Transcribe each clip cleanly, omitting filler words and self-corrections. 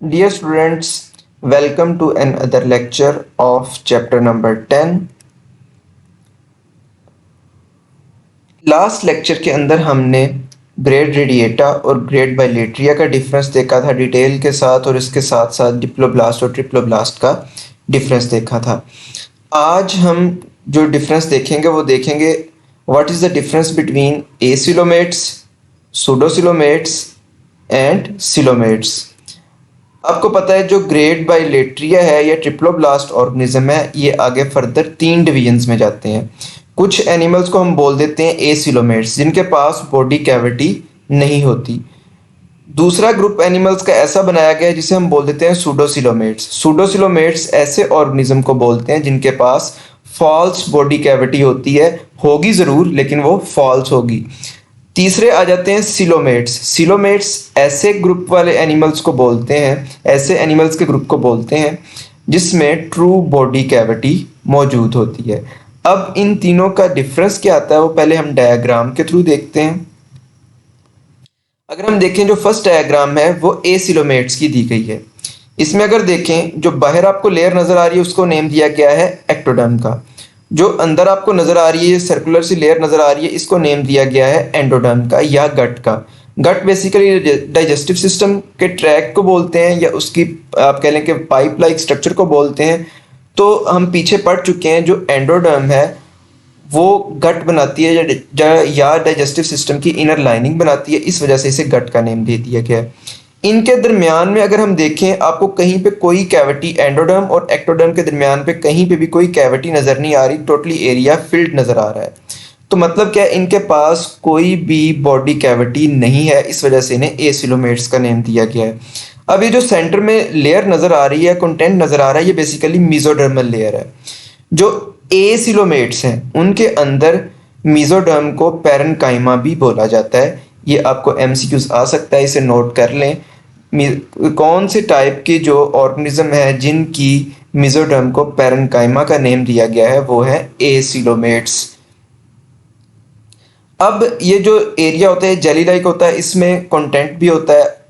Dear students, welcome to another lecture of chapter number 10. Last lecture के अंदर हमने grade radiata और grade Bilateria का डिफरेंस देखा था डिटेल के साथ, और इसके साथ साथ डिप्लोब्लास्ट और ट्रिप्लोब्लास्ट का डिफरेंस देखा था। आज हम जो डिफरेंस देखेंगे वो देखेंगे what is the difference between acoelomates, pseudocoelomates and coelomates. आपको पता है जो ग्रेड बाइलेट्रिया है या ट्रिप्लोब्लास्ट ऑर्गेनिज्म है, ये आगे फर्दर 3 डिवीजन्स में जाते हैं। कुछ एनिमल्स को हम बोल देते हैं एसिलोमेट्स, जिनके पास बॉडी कैविटी नहीं होती। दूसरा ग्रुप एनिमल्स का ऐसा बनाया गया है जिसे हम बोल देते हैं सूडोसिलोमेट्स। सूडोसिलोमेट्स ऐसे ऑर्गेनिज्म को बोलते हैं जिनके पास फॉल्स बॉडी कैविटी होती है, होगी ज़रूर लेकिन वो फॉल्स होगी। तीसरे आ जाते हैं सिलोमेट्स। सिलोमेट्स ऐसे ग्रुप वाले एनिमल्स को बोलते हैं, ऐसे एनिमल्स के ग्रुप को बोलते हैं जिसमें ट्रू बॉडी कैविटी मौजूद होती है। अब इन तीनों का डिफरेंस क्या आता है वो पहले हम डायग्राम के थ्रू देखते हैं। अगर हम देखें जो फर्स्ट डायग्राम है वो एसिलोमेट्स की दी गई है। इसमें अगर देखें जो बाहर आपको लेयर नज़र आ रही है उसको नेम दिया गया है एक्टोडर्म का। जो अंदर आपको नज़र आ रही है सर्कुलर सी लेयर नज़र आ रही है, इसको नेम दिया गया है एंडोडर्म का या गट का। गट बेसिकली डाइजेस्टिव सिस्टम के ट्रैक को बोलते हैं या उसकी आप कह लें कि पाइप लाइक स्ट्रक्चर को बोलते हैं। तो हम पीछे पढ़ चुके हैं जो एंडोडर्म है वो गट बनाती है या डाइजेस्टिव सिस्टम की इनर लाइनिंग बनाती है, इस वजह से इसे गट का नेम दे दिया गया है। इनके दरमियान में अगर हम देखें आपको कहीं पे कोई कैविटी, एंडोडर्म और एक्टोडर्म के दरमियान पे कहीं पे भी कोई कैविटी नज़र नहीं आ रही, टोटली एरिया फिल्ड नज़र आ रहा है। तो मतलब क्या है, इनके पास कोई भी बॉडी कैविटी नहीं है, इस वजह से इन्हें एसिलोमेट्स का नेम दिया गया है। अब ये जो सेंटर में लेयर नज़र आ रही है, कंटेंट नज़र आ रहा है, ये बेसिकली मेसोडर्मल लेयर है। जो एसिलोमेट्स हैं उनके अंदर मेसोडर्म को पैरेन्काइमा भी बोला जाता है। ये आपको एमसीक्यूज आ सकता है, इसे नोट कर लें। कौन से टाइप के जो ऑर्गेनिज्म है जिनकी मेसोडर्म को पैरेन्काइमा का नेम दिया गया है वो है एसिलोमेट्स। अब ये जो एरिया होता है जेली लाइक होता है, इसमें कंटेंट भी होता है,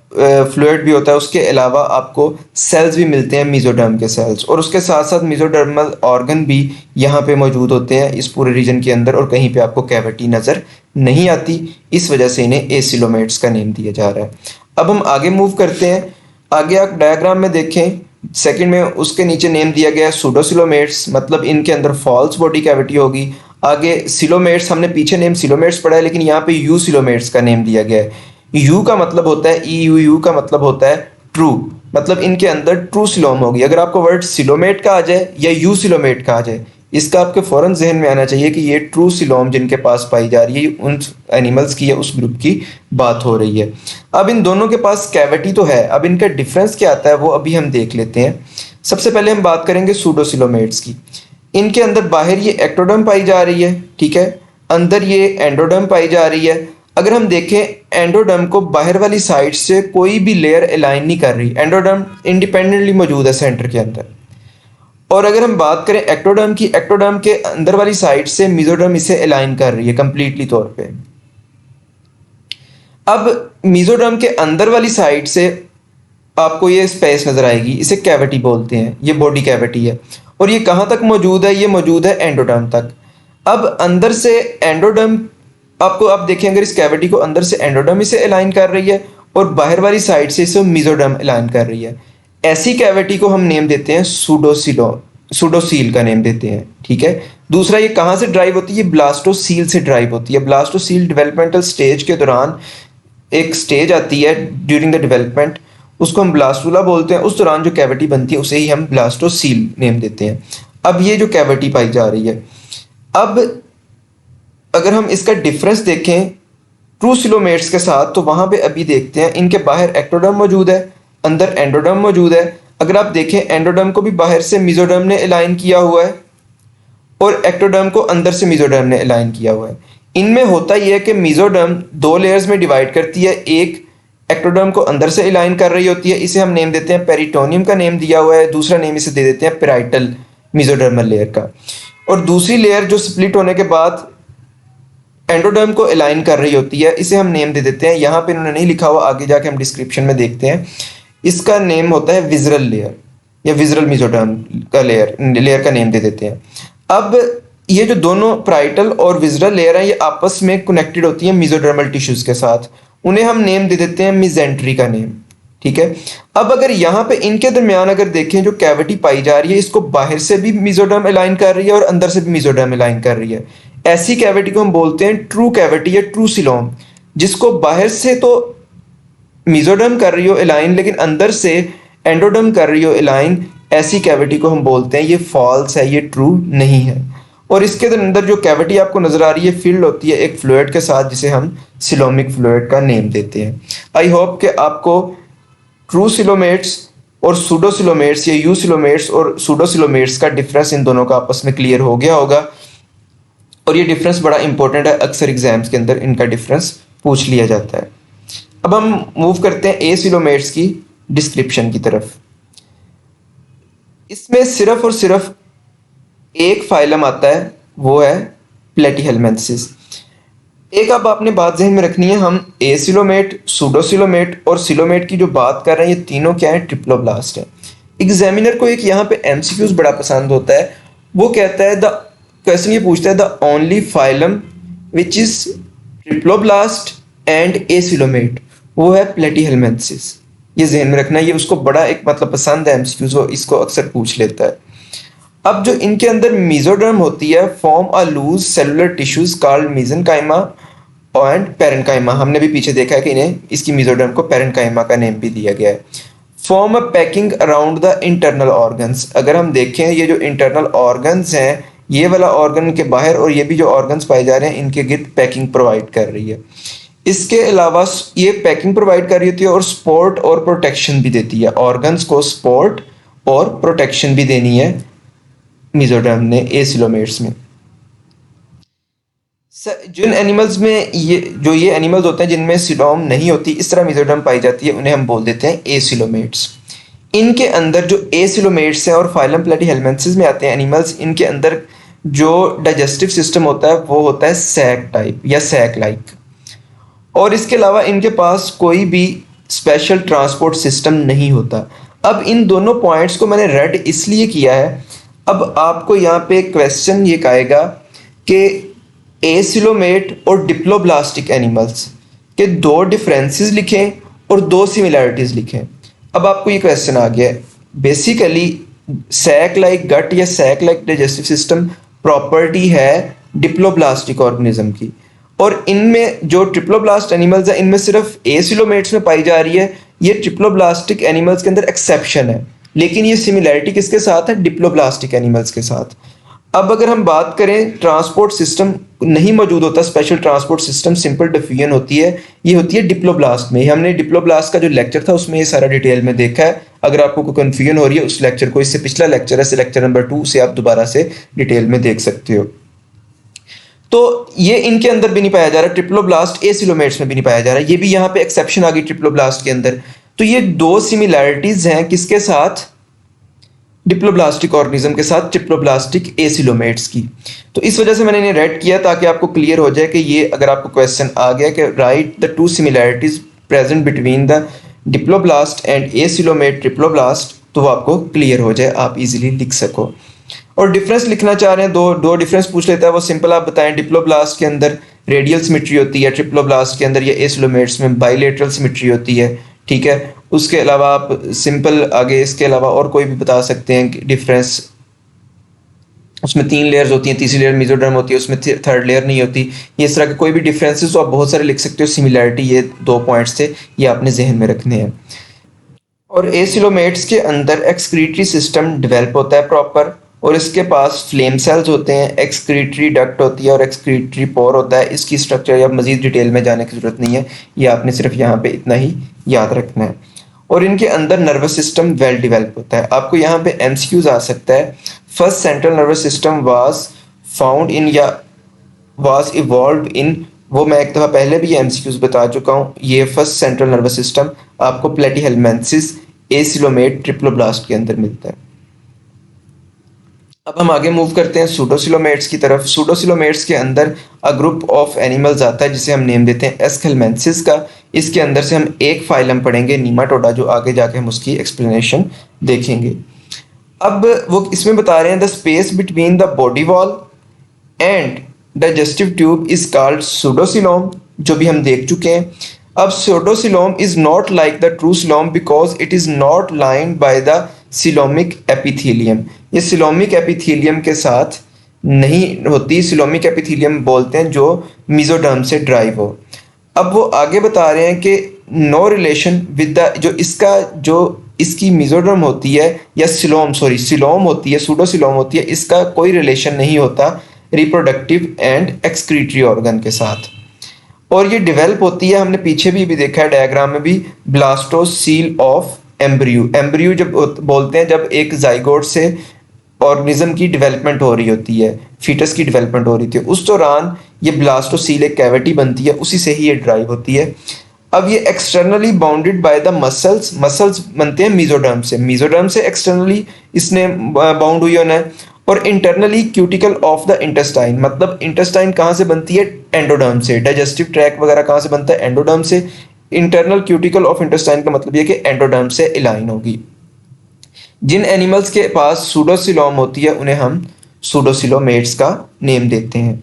फ्लूइड भी होता है, उसके अलावा आपको सेल्स भी मिलते हैं मेसोडर्म के सेल्स, और उसके साथ साथ मेसोडर्मल ऑर्गन भी यहाँ पे मौजूद होते हैं इस पूरे रीजन के अंदर, और कहीं पे आपको कैविटी नज़र नहीं आती, इस वजह से इन्हें एसिलोमेट्स का नेम दिया जा रहा है। अब हम आगे मूव करते हैं। आगे आप डायग्राम में देखें सेकंड में उसके नीचे नेम दिया गया है सूडोसिलोमेट्स, मतलब इनके अंदर फॉल्स बॉडी कैविटी होगी। आगे सिलोमेट्स, हमने पीछे नेम सिलोमेट्स पढ़ा है लेकिन यहाँ पे यू सिलोमेट्स का नेम दिया गया है। यू का मतलब होता है यू का मतलब होता है ट्रू, मतलब इनके अंदर ट्रू सिलोम होगी। अगर आपको वर्ड सिलोमेट का आ जाए या यू सिलोमेट का आ जाए, इसका आपके फौरन जहन में आना चाहिए कि ये ट्रू सिलोम जिनके पास पाई जा रही है उन एनिमल्स की या उस ग्रुप की बात हो रही है। अब इन दोनों के पास कैविटी तो है, अब इनका डिफरेंस क्या आता है वो अभी हम देख लेते हैं। सबसे पहले हम बात करेंगे सूडोसिलोमेट्स की। इनके अंदर बाहर ये एक्टोडर्म पाई जा रही है, ठीक है, अंदर ये एंडोडर्म पाई जा रही है। अगर हम देखें एंडोडर्म को बाहर वाली साइड से कोई भी लेयर अलाइन नहीं कर रही, एंडोडर्म इंडिपेंडेंटली मौजूद है सेंटर के अंदर। और अगर हम बात करें एक्टोडर्म की, एक्टोडर्म के अंदर वाली साइड से मेसोडर्म इसे अलाइन कर रही है कंप्लीटली तौर पे। अब मेसोडर्म के अंदर वाली साइड से आपको ये स्पेस नजर आएगी, इसे कैविटी बोलते हैं, ये बॉडी कैविटी है। और ये कहाँ तक मौजूद है, ये मौजूद है एंडोडर्म तक। अब अंदर से एंडोडर्म आपको, आप देखें अगर इस कैविटी को अंदर से एंडोडर्म इसे अलाइन कर रही है और बाहर वाली साइड से इसे मेसोडर्म अलाइन कर रही है, ऐसी कैविटी को हम नेम देते हैं सूडोसील का नेम देते हैं, ठीक है। दूसरा ये कहाँ से ड्राइव होती है, ये ब्लास्टोसील से ड्राइव होती है। ब्लास्टोसील डेवलपमेंटल स्टेज के दौरान एक स्टेज आती है ड्यूरिंग द डेवलपमेंट, उसको हम ब्लास्टूला बोलते हैं। उस दौरान जो कैविटी बनती है उसे ही हम ब्लास्टोसील नेम देते हैं। अब ये जो कैविटी पाई जा रही है, अब अगर हम इसका डिफरेंस देखें ट्रू सिलोमेट्स के साथ, तो वहां पे अभी देखते हैं इनके बाहर एक्टोडर्म मौजूद है, अंदर एंडोडर्म मौजूद है। अगर आप देखें एंडोडर्म को भी बाहर से मेसोडर्म ने अलाइन किया हुआ है और एक्टोडर्म को अंदर से मेसोडर्म ने अलाइन किया हुआ है। इनमें होता यह है कि मेसोडर्म 2 लेयर्स में डिवाइड करती है, एक एक्टोडर्म को अंदर से अलाइन कर रही होती है, इसे हम नेम देते हैं पेरिटोनियम का नेम दिया हुआ है। दूसरा नेम इसे दे देते हैं पेराइटल मेसोडर्मल लेयर का। और दूसरी लेयर जो स्प्लिट होने के बाद एंडोडर्म को अलाइन कर रही होती है, इसे हम नेम दे देते हैं, यहाँ पे इन्होंने नहीं लिखा हुआ, आगे जाके हम डिस्क्रिप्शन में देखते हैं, इसका नेम होता है विज़रल लेयर या विज़रल मेसोडर्म का लेयर का नेम दे देते हैं। अब ये जो दोनों पैराइटल और विज़रल लेयर हैं ये आपस में कनेक्टेड होती हैं मेसोडर्मल टिश्यूज के साथ, उन्हें हम नेम दे देते हैं मेसेंट्री का नेम। ठीक है, अब अगर यहाँ पे इनके दरमियान अगर देखें जो कैविटी पाई जा रही है, इसको बाहर से भी मेसोडर्म अलाइन कर रही है और अंदर से भी मेसोडर्म अलाइन कर रही है। ऐसी कैविटी को हम बोलते हैं ट्रू कैविटी या ट्रू सिलोम, जिसको बाहर से तो मेसोडर्म कर रही हो अलाइन लेकिन अंदर से एंडोडर्म कर रही हो अलाइन, ऐसी कैविटी को हम बोलते हैं ये फॉल्स है, ये ट्रू नहीं है। और इसके अंदर जो कैविटी आपको नजर आ रही है फिल्ड होती है एक फ्लूइड के साथ, जिसे हम सिलोमिक फ्लूइड का नेम देते हैं। आई होप कि आपको ट्रू सिलोमेट्स और सूडोसिलोमेट्स या यूसिलोमेट्स और सूडोसिलोमेट्स का डिफरेंस इन दोनों का आपस में क्लियर हो गया होगा। और ये डिफरेंस बड़ा इंपॉर्टेंट है, अक्सर एग्जाम्स के अंदर इनका डिफरेंस पूछ लिया जाता है। अब हम मूव करते हैं एसिलोमेट्स की डिस्क्रिप्शन की तरफ। इसमें सिर्फ और सिर्फ एक फाइलम आता है, वो है प्लेटीहेलमिन्थेसिस। एक अब आपने बात ज़हन में रखनी है, हम एसिलोमेट, सूडोसिलोमेट और सिलोमेट की जो बात कर रहे हैं ये तीनों क्या है, ट्रिप्लोब्लास्ट है। एग्जामिनर को एक यहाँ पे एमसीक्यूज बड़ा पसंद होता है, वो कहता है द क्वेश्चन ये पूछता है the only phylum which is triploblast and acoelomate, वो है प्लेटीहेलमिन्थेसिस। ये ज़हन में रखना है, ये उसको बड़ा एक मतलब पसंद है एमसीक्यूज, वो इसको अक्सर पूछ लेता है। अब जो इनके अंदर मेसोडर्म होती है form a loose cellular tissues called mesenchyma and parenchyma. हमने भी पीछे देखा है कि इन्हें इसकी मेसोडर्म को पेरेन्काइमा का नेम भी दिया गया है। Form a packing around the internal organs. अगर हम देखें ये जो इंटरनल ऑर्गन्स हैं, ये वाला ऑर्गन के बाहर और ये भी जो ऑर्गन्स पाए जा रहे हैं इनके गिर्द पैकिंग प्रोवाइड कर रही है। इसके अलावा ये पैकिंग प्रोवाइड कर रही होती है और सपोर्ट और प्रोटेक्शन भी देती है, ऑर्गन्स को सपोर्ट और प्रोटेक्शन भी देनी है मेसोडर्म ने एसिलोमेट्स में। जिन एनिमल्स में ये एनिमल्स होते हैं जिनमें सिलोम नहीं होती, इस तरह मेसोडर्म पाई जाती है, उन्हें हम बोल देते हैं एसिलोमेट्स। इनके अंदर जो एसिलोमेट्स हैं और फाइलम प्लेटीहेलमिन्थेसिस में आते हैं एनिमल्स, इनके अंदर जो डाइजेस्टिव सिस्टम होता है वो होता है सैक टाइप या सैक लाइक, और इसके अलावा इनके पास कोई भी स्पेशल ट्रांसपोर्ट सिस्टम नहीं होता। अब इन दोनों पॉइंट्स को मैंने रेड इसलिए किया है, अब आपको यहाँ पे क्वेश्चन ये कहेगा कि एसिलोमेट और डिप्लोब्लास्टिक एनिमल्स के दो डिफरेंसेस लिखें और दो सिमिलैरिटीज लिखें। अब आपको ये क्वेश्चन आ गया है। बेसिकली सैक लाइक गट या sac like digestive system property है डिप्लोब्लास्टिक ऑर्गेनिज्म की, और इनमें जो ट्रिप्लोब्लास्ट एनिमल्स हैं इनमें सिर्फ एसिलोमेट्स में पाई जा रही है। ये ट्रिप्लोब्लास्टिक एनिमल्स के अंदर एक्सेप्शन है, लेकिन ये सिमिलैरिटी किसके साथ है, डिप्लोब्लास्टिक एनिमल्स के साथ। अब अगर हम बात करें ट्रांसपोर्ट सिस्टम नहीं मौजूद होता, special transport system simple diffusion होती है, ये होती है डिप्लोब्लास्ट में। हमने डिप्लोब्लास्ट का जो लेक्चर था उसमें ये सारा डिटेल में देखा है। अगर आपको कोई कन्फ्यूजन हो रही है उस लेक्चर को, इससे पिछला लेक्चर है लेक्चर नंबर 2 से आप दोबारा से डिटेल में देख सकते हो। तो ये इनके अंदर भी नहीं पाया जा रहा, ट्रिप्लोब्लास्ट एसिलोमेट्स में भी नहीं पाया जा रहा, ये भी यहाँ पे एक्सेप्शन आ गई ट्रिप्लोब्लास्ट के अंदर। तो ये दो सिमिलैरिटीज हैं किसके साथ, डिप्लोब्लास्टिक ऑर्गेनिज्म के साथ ट्रिप्लोब्लास्टिक एसिलोमेट्स की। तो इस वजह से मैंने इन्हें रेड किया ताकि आपको क्लियर हो जाए कि ये अगर आपको क्वेश्चन आ गया कि write the two similarities present between the diploblast and acoelomate triploblast, तो वो आपको क्लियर हो जाए, आप इजीली लिख सको। और डिफरेंस लिखना चाह रहे हैं, दो डिफरेंस पूछ लेता है, वो सिंपल आप बताएं। डिप्लोब्लास्ट के अंदर रेडियल सिमेट्री होती है, ट्रिप्लोब्लास्ट के अंदर या एसिलोमेट्स में बाइलेटरल सिमेट्री होती है। ठीक है, उसके अलावा आप सिंपल आगे इसके अलावा और कोई भी बता सकते हैं डिफरेंस। उसमें 3 लेयर्स होती हैं, तीसरी लेयर मेसोडर्म होती है, उसमें थर्ड लेयर नहीं होती। ये इस तरह के कोई भी डिफरेंसेस तो आप बहुत सारे लिख सकते हो। सिमिलैरिटी ये 2 पॉइंट्स थे, ये आपने जहन में रखने हैं। और एसिलोमेट्स के अंदर एक्सक्रीटरी सिस्टम डेवलप होता है प्रॉपर, और इसके पास फ्लेम सेल्स होते हैं, एक्सक्रीटरी डक्ट होती है और एक्सक्रीटरी पोर होता है। इसकी स्ट्रक्चर या मजीद डिटेल में जाने की जरूरत नहीं है, ये आपने सिर्फ यहाँ पे इतना ही याद रखना है। और इनके अंदर नर्वस सिस्टम वेल डेवलप होता है। आपको यहाँ पे एमसीक्यूज आ सकता है, first central nervous system was found in या वाज इवॉल्व इन, वो मैं एक दफ़ा पहले भी एमसीक्यूज बता चुका हूँ। ये फर्स्ट सेंट्रल नर्वस सिस्टम आपको प्लेटीहेलमिन्थेसिस एसिलोमेट ट्रिप्लोब्लास्ट के अंदर मिलता है। अब हम आगे मूव करते हैं सूडोसिलोमेट्स की तरफ। सूडोसिलोमेट्स के अंदर अ ग्रुप ऑफ एनिमल्स आता है जिसे हम नेम देते हैं एस्केलमेंसिस का। इसके अंदर से हम एक फाइलम पढ़ेंगे नीमाटोडा, जो आगे जाके हम उसकी एक्सप्लेनेशन देखेंगे। अब वो इसमें बता रहे हैं the space between the body wall and digestive tube is called pseudocoelom, जो भी हम देख चुके हैं। अब pseudocoelom is not like the true coelom because it is not lined by the coelomic epithelium. ये सिलोमिक एपिथेलियम के साथ नहीं होती। सिलोमिक एपिथेलियम बोलते हैं जो मेसोडर्म से ड्राइव हो। अब वो आगे बता रहे हैं कि नो रिलेशन विद द जो इसकी मेसोडर्म होती है या सिलोम होती है, सूडोसिलोम होती है, इसका कोई रिलेशन नहीं होता रिप्रोडक्टिव एंड एक्सक्रीटरी ऑर्गन के साथ। और ये डेवलप होती है, हमने पीछे भी देखा है डायग्राम में भी, ब्लास्टोसील ऑफ एम्ब्रियो। एम्ब्रियो जब बोलते हैं जब एक जाइगोट से ऑर्गेनिज्म की डेवलपमेंट हो रही होती है, फीटस की डेवलपमेंट हो रही थी, उस दौरान ये ब्लास्टोसील एक कैविटी बनती है, उसी से ही ये ड्राइव होती है। अब ये externally bounded by the muscles बनते हैं मेसोडर्म से एक्सटर्नली इसने बाउंड हुई होना है, और internally cuticle of the intestine. मतलब इंटेस्टाइन कहाँ से बनती है? एंडोडर्म से। डाइजेस्टिव ट्रैक वगैरह कहाँ से बनता है? एंडोडर्म से। इंटरनल क्यूटिकल ऑफ इंटेस्टाइन का मतलब ये कि एंडोडर्म से अलाइन होगी। जिन एनिमल्स के पास सूडोसिलोम होती है उन्हें हम सूडोसिलोमेट्स का नेम देते हैं।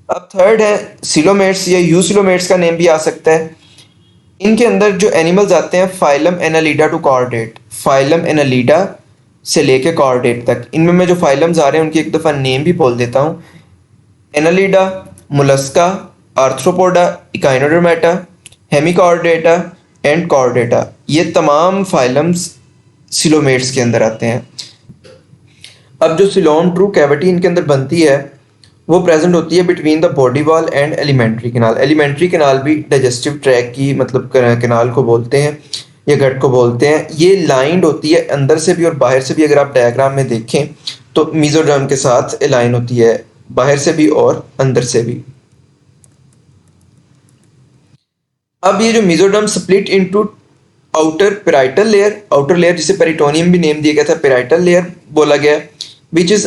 अब थर्ड है सिलोमेट्स या यूसिलोमेट्स का नेम भी आ सकता है। इनके अंदर जो एनिमल्स आते हैं phylum Annelida to chordate, phylum Annelida से लेके कॉर्डेट तक। इनमें मैं जो फाइलम्स आ रहे हैं उनकी एक दफ़ा नेम भी बोल देता हूँ। Annelida, Mollusca, Arthropoda, Echinodermata, Hemichordata and Chordata, ये तमाम फाइलम्स सिलोमेट्स के अंदर आते हैं। अब जो सिलोम ट्रू कैविटी इनके अंदर बनती है वो प्रेजेंट होती है between the body wall and alimentary canal. Alimentary canal भी डाइजेस्टिव ट्रैक की मतलब कैनाल को बोलते हैं या गट को बोलते हैं। ये लाइंड होती है अंदर से भी और बाहर से भी। अगर आप डायग्राम में देखें तो मेसोडर्म के साथ अलाइन होती है, बाहर से भी और अंदर से भी। अब ये जो mesoderm split into outer layer जिसे पेरिटोनियम भी नेम दिया गया था, पेराइटल लेयर बोला गया, which is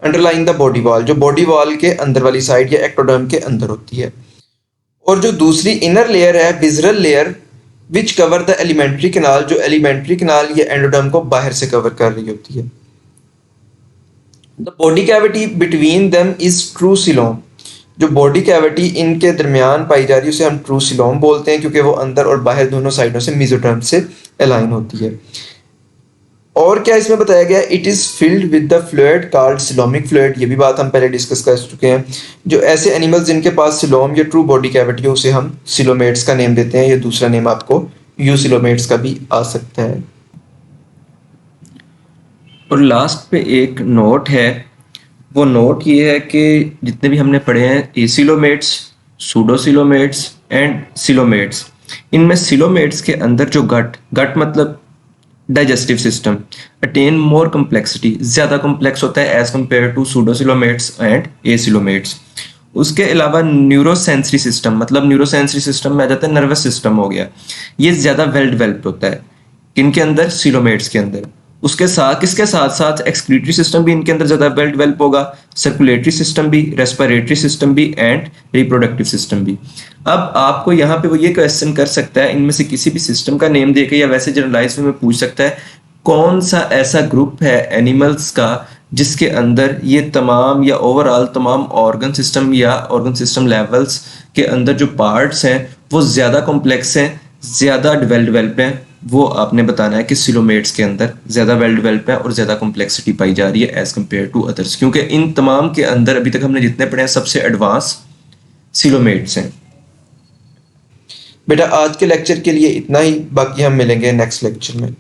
underline the body wall, जो बॉडी वॉल के अंदर वाली साइड या एक्टोडर्म के अंदर होती है। और जो दूसरी इनर लेयर है visceral layer, which cover the alimentary canal, जो एलिमेंट्री कैनाल या एंडोडर्म को बाहर से कवर कर रही होती है। The body cavity between them is true coelom, जो बॉडी कैविटी इनके दरमियान पाई जा रही है उसे हम ट्रू सिलोम बोलते हैं, क्योंकि वो अंदर और बाहर दोनों साइडों से मेसोडर्म से अलाइन होती है। और क्या इसमें बताया गया? It is filled with the fluid called coelomic fluid. ये भी बात हम पहले डिस्कस कर चुके हैं। जो ऐसे एनिमल्स जिनके पास सिलोम या ट्रू बॉडी कैविटी हो उसे हम सिलोमेट्स का नेम देते हैं। ये दूसरा नेम आपको यूसिलोमेट्स का भी आ सकता है। और लास्ट पे एक नोट है, वो नोट ये है कि जितने भी हमने पढ़े हैं एसिलोमेट्स, सूडोसिलोमेट्स एंड सिलोमेट्स, इनमें सिलोमेट्स के अंदर जो गट मतलब digestive system attain more complexity, ज़्यादा कॉम्प्लेक्स होता है as compare to pseudocoelomates and acoelomates. उसके अलावा न्यूरोसेंसरी सिस्टम, मतलब न्यूरोसेंसरी सिस्टम में आ जाता है नर्वस सिस्टम हो गया, ये ज़्यादा वेल डेवलप्ड होता है किनके अंदर? सिलोमेट्स के अंदर। उसके साथ किसके साथ साथ एक्सक्रीटरी सिस्टम भी इनके अंदर ज़्यादा वेल डेवलप होगा, सर्कुलेटरी सिस्टम भी, रेस्पिरेटरी सिस्टम भी एंड रिप्रोडक्टिव सिस्टम भी। अब आपको यहाँ पे वो ये क्वेश्चन कर सकता है, इनमें से किसी भी सिस्टम का नेम देके या वैसे जनरलाइज में पूछ सकता है कौन सा ऐसा ग्रुप है एनिमल्स का जिसके अंदर ये तमाम या ओवरऑल तमाम ऑर्गन सिस्टम या ऑर्गन सिस्टम लेवल्स के अंदर जो पार्ट्स हैं वो ज़्यादा कॉम्प्लेक्स हैं, ज़्यादा डेवलप हैं। वो आपने बताना है कि सिलोमेट्स के अंदर ज़्यादा वेल डेवलप है और ज़्यादा कॉम्प्लेक्सिटी पाई जा रही है एज कम्पेयर टू अदर्स, क्योंकि इन तमाम के अंदर अभी तक हमने जितने पढ़े हैं सबसे एडवांस सिलोमेट्स हैं। बेटा आज के लेक्चर के लिए इतना ही, बाकी हम मिलेंगे नेक्स्ट लेक्चर में।